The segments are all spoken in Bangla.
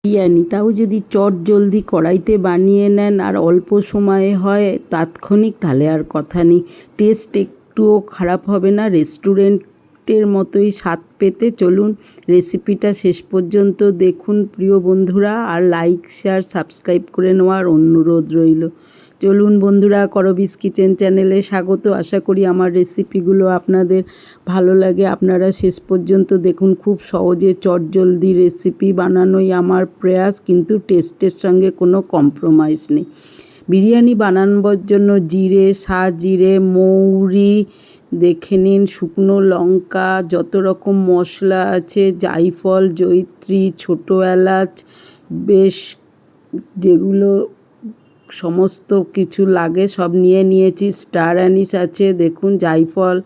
বিরিয়ানি, তাও যদি চটজলদি কড়াইতে বানিয়ে নেন আর অল্প সময়ে হয় তাৎক্ষণিক, তাহলে আর কথা নেই। টেস্ট একটুও খারাপ হবে না, রেস্টুরেন্টের মতোই স্বাদ পেতে চলুন রেসিপিটা শেষ পর্যন্ত দেখুন প্রিয় বন্ধুরা, আর লাইক শেয়ার সাবস্ক্রাইব করে নেওয়ার অনুরোধ রইল। চলুন বন্ধুরা, করবিস কিচেন চ্যানেলে স্বাগত। আশা করি আমার রেসিপিগুলো আপনাদের ভালো লাগে। আপনারা শেষ পর্যন্ত দেখুন। খুব সহজে চটজলদি রেসিপি বানানোই আমার প্রয়াস, কিন্তু টেস্টের সঙ্গে কোনো কম্প্রোমাইজ নেই। বিরিয়ানি বানানোর জন্য জিরে, সাজিরে, মৌরি দেখে নিন, শুকনো লঙ্কা, যত রকম মশলা আছে, জায়ফল, জয়িত্রী, ছোটো এলাচ, বেশ যেগুলো সমস্ত কিছু লাগে সব নিয়ে নিয়েছি। স্টার অ্যানিস আছে দেখুন, জায়ফল,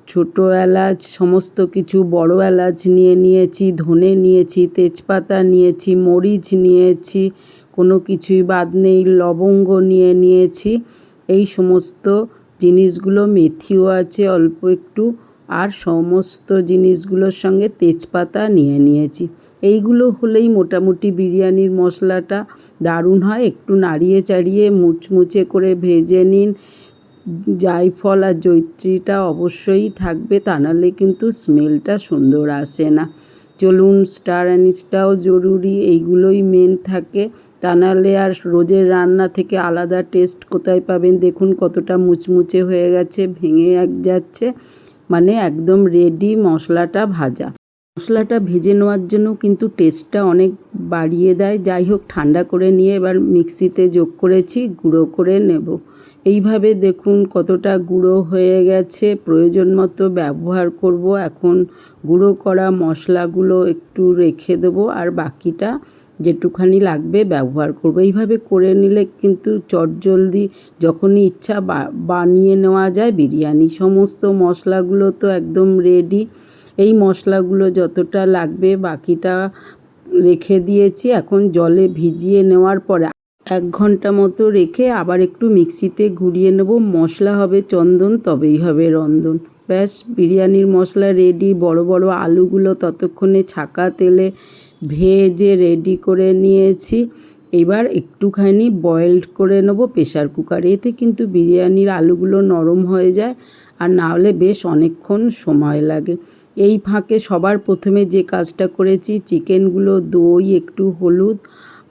ছোটো এলাচ, সমস্ত কিছু, বড় এলাচ নিয়ে নিয়েছি, ধনে নিয়েছি, তেজপাতা নিয়েছি, মরিচ নিয়েছি, কোনো কিছুই বাদ নেই, লবঙ্গ নিয়ে নিয়েছি। এই সমস্ত জিনিসগুলো, মেথিও আছে অল্প একটু, আর সমস্ত জিনিসগুলোর সঙ্গে তেজপাতা নিয়ে নিয়েছি। এইগুলো হলেই মোটামুটি বিরিয়ানির মশলাটা দারুণ হয়। একটু নাড়িয়ে চাড়িয়ে মুচমুচে করে ভেজে নিন। জায়ফল আর জয়িত্রীটা অবশ্যই থাকবে, তা নাহলে কিন্তু স্মেলটা সুন্দর আসে না। চলুন, স্টার অ্যানিসটাও জরুরি, এইগুলোই মেন থাকে, তা নাহলে আর রোজের রান্না থেকে আলাদা টেস্ট কোথায় পাবেন। দেখুন কতটা মুচমুচে হয়ে গেছে, ভেঙে যাচ্ছে, মানে একদম রেডি মশলাটা ভাজা। মশলাটা ভেজে নেওয়ার জন্য কিন্তু টেস্টটা অনেক বাড়িয়ে দেয়। যাই হোক, ঠান্ডা করে নিয়ে এবার মিক্সিতে যোগ করেছি, গুঁড়ো করে নেব। এইভাবে দেখুন কতটা গুঁড়ো হয়ে গেছে, প্রয়োজন মতো ব্যবহার করব। এখন গুঁড়ো করা মশলাগুলো একটু রেখে দেবো, আর বাকিটা যেটুখানি লাগবে ব্যবহার করব। এইভাবে করে নিলে কিন্তু চটজলদি যখনই ইচ্ছা বানিয়ে নেওয়া যায় বিরিয়ানি। সমস্ত মশলাগুলো তো একদম রেডি। এই মশলাগুলো যতটা লাগবে বাকিটা রেখে দিয়েছি। এখন জলে ভিজিয়ে নেওয়ার পরে 1 ঘন্টা মতো রেখে আবার একটু মিক্সিতে ঘুরিয়ে নেব। মশলা হবে চন্দন, তবেই হবে রন্ধন। ব্যাস, বিরিয়ানির মশলা রেডি। বড় বড় আলুগুলো ততক্ষণে ছাকা তেলে ভেজে রেডি করে নিয়েছি। এবার একটুখানি বয়েলড করে নেব প্রেশার কুকারে। এতে কিন্তু বিরিয়ানির আলুগুলো নরম হয়ে যায়, আর না হলে বেশ অনেকক্ষণ সময় লাগে। এই ফাঁকে সবার প্রথমে যে কাজটা করেছি, চিকেনগুলো দই, একটু হলুদ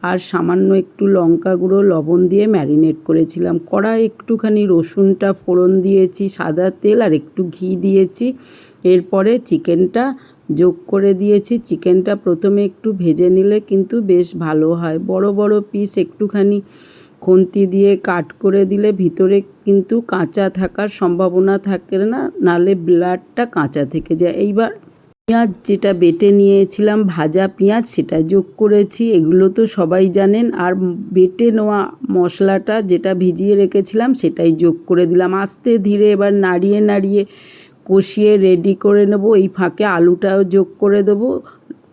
আর সামান্য একটু লঙ্কা গুঁড়ো, লবণ দিয়ে ম্যারিনেট করেছিলাম। কড়াই একটুখানি রসুনটা ফোড়ন দিয়েছি, সাদা তেল আর একটু ঘি দিয়েছি। এরপরে চিকেনটা যোগ করে দিয়েছি। চিকেনটা প্রথমে একটু ভেজে নিলে কিন্তু বেশ ভালো হয়। বড় বড় পিস একটুখানি খুন্তি দিয়ে কাট করে দিলে ভিতরে কিন্তু কাঁচা থাকার সম্ভাবনা থাকে না, নালে ব্লাডটা কাঁচা থেকে যায়। এইবার পেঁয়াজ যেটা বেটে নিয়েছিলাম, ভাজা পেঁয়াজ, সেটা যোগ করেছি। এগুলো তো সবাই জানেন। আর বেটে নেওয়া মশলাটা যেটা ভিজিয়ে রেখেছিলাম সেটাই যোগ করে দিলাম। আস্তে ধীরে এবার নাড়িয়ে নাড়িয়ে কষিয়ে রেডি করে নেব। এই ফাঁকে আলুটাও যোগ করে দেবো।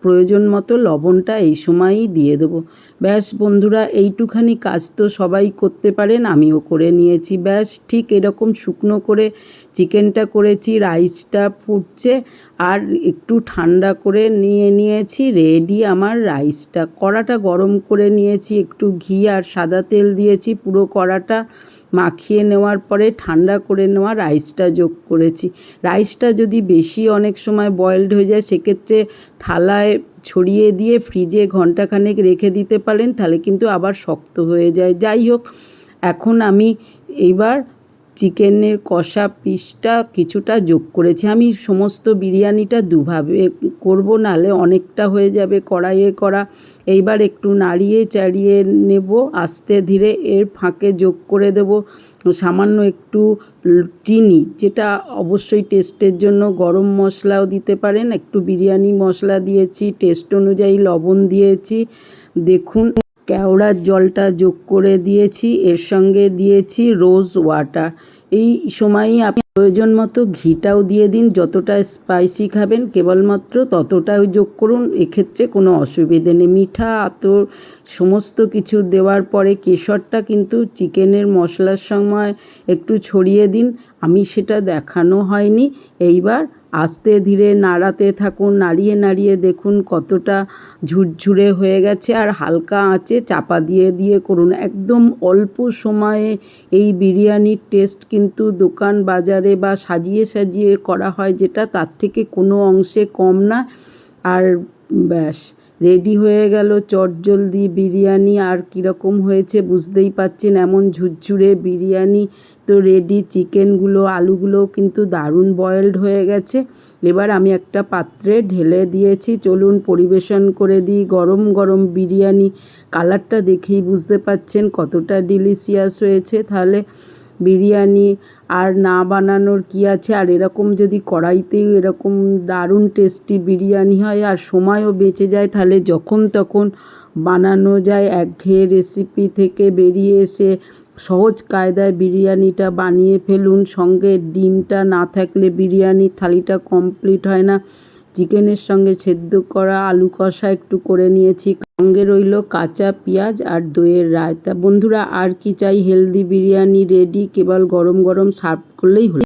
প্রয়োজন মতো লবণটা এই সময়ই দিয়ে দেবো। ব্যাস বন্ধুরা, এইটুখানি কাজ তো সবাই করতে পারেন, আমিও করে নিয়েছি। ব্যাস ঠিক এরকম শুকনো করে চিকেনটা করেছি। রাইসটা ফুটছে, আর একটু ঠান্ডা করে নিয়েছি। রেডি আমার রাইসটা। কড়াটা গরম করে নিয়েছি, একটু ঘি আর সাদা তেল দিয়েছি। পুরো কড়াটা মাখিয়ে নেওয়ার পরে ঠান্ডা করে নেওয়া রাইসটা যোগ করেছি। রাইসটা যদি বেশি অনেক সময় বয়েলড হয়ে যায়, সেক্ষেত্রে থালায় ছড়িয়ে দিয়ে ফ্রিজে ঘন্টাখানেক রেখে দিতে পারেন, তাহলে কিন্তু আবার শক্ত হয়ে যায়। যাই হোক, এখন আমি এইবার চিকেনের কষা পিসটা কিছুটা যোগ করেছি। আমি সমস্ত বিরিয়ানিটা দুভাবে করব, নাহলে অনেকটা হয়ে যাবে কড়াইয়ে করা। এইবার একটু নাড়িয়ে চাড়িয়ে নেব আস্তে ধীরে। এর ফাঁকে যোগ করে দেব সামান্য একটু চিনি, যেটা অবশ্যই টেস্টের জন্য। গরম মশলাও দিতে পারেন, একটু বিরিয়ানি মশলা দিয়েছি, টেস্ট অনুযায়ী লবণ দিয়েছি। দেখুন, কেওড়ার জলটা যোগ করে দিয়েছি, এর সঙ্গে দিয়েছি রোজ ওয়াটার। এই সময়ই আপনি প্রয়োজন মতো ঘিটাও দিয়ে দিন। যতটা স্পাইসি খাবেন কেবলমাত্র ততটাও যোগ করুন, এক্ষেত্রে কোনো অসুবিধে নেই। মিঠা, আতর সমস্ত কিছু দেওয়ার পরে কেশরটা কিন্তু চিকেনের মশলার সময় একটু ছড়িয়ে দিন। আমি সেটা দেখানো হয়নি। এইবার আস্তে ধীরে নাড়াতে থাকুন, নাড়িয়ে নাড়িয়ে দেখুন কতটা ঝুরঝুরে হয়ে গেছে। আর হালকা আঁচে চাপা দিয়ে দিয়ে করুন। একদম অল্প সময়ে এই বিরিয়ানির টেস্ট কিন্তু দোকান বাজারে বা সাজিয়ে সাজিয়ে করা হয় যেটা, তার থেকে কোনো অংশে কম না। আর ব্যাস রেডি হয়ে গেল চটজলদি বিরিয়ানি। আর কীরকম হয়েছে বুঝতেই পাচ্ছেন, এমন ঝুরঝুরে বিরিয়ানি তো রেডি। চিকেনগুলো আলুগুলোও কিন্তু দারুণ বয়েলড হয়ে গেছে। এবার আমি একটা পাত্রে ঢেলে দিয়েছি, চলুন পরিবেশন করে দিই। গরম গরম বিরিয়ানি, কালারটা দেখেই বুঝতে পাচ্ছেন কতটা ডিলিশিয়াস হয়েছে। তাহলে বিরিয়ানি আর না বানানোর কি আছে। আর এরকম যদি কড়াইতেই এরকম দারুণ টেস্টি বিরিয়ানি হয় আর সময়ও বেঁচে যায়, তাহলে যখন তখন বানানো যায়। একঘেয়ে রেসিপি থেকে বেরিয়ে এসে সহজ কায়দায় বিরিয়ানিটা বানিয়ে ফেলুন। সঙ্গে ডিমটা না থাকলে বিরিয়ানির থালিটা কমপ্লিট হয় না। চিকেনের সঙ্গে সেদ্ধ করা আলু কষা একটু করে নিয়েছি, সঙ্গে রইল কাঁচা পেঁয়াজ আর দইয়ের রায়তা। বন্ধুরা আর কি চাই, হেলদি বিরিয়ানি রেডি। কেবল গরম গরম সার্ভ করলেই হলো।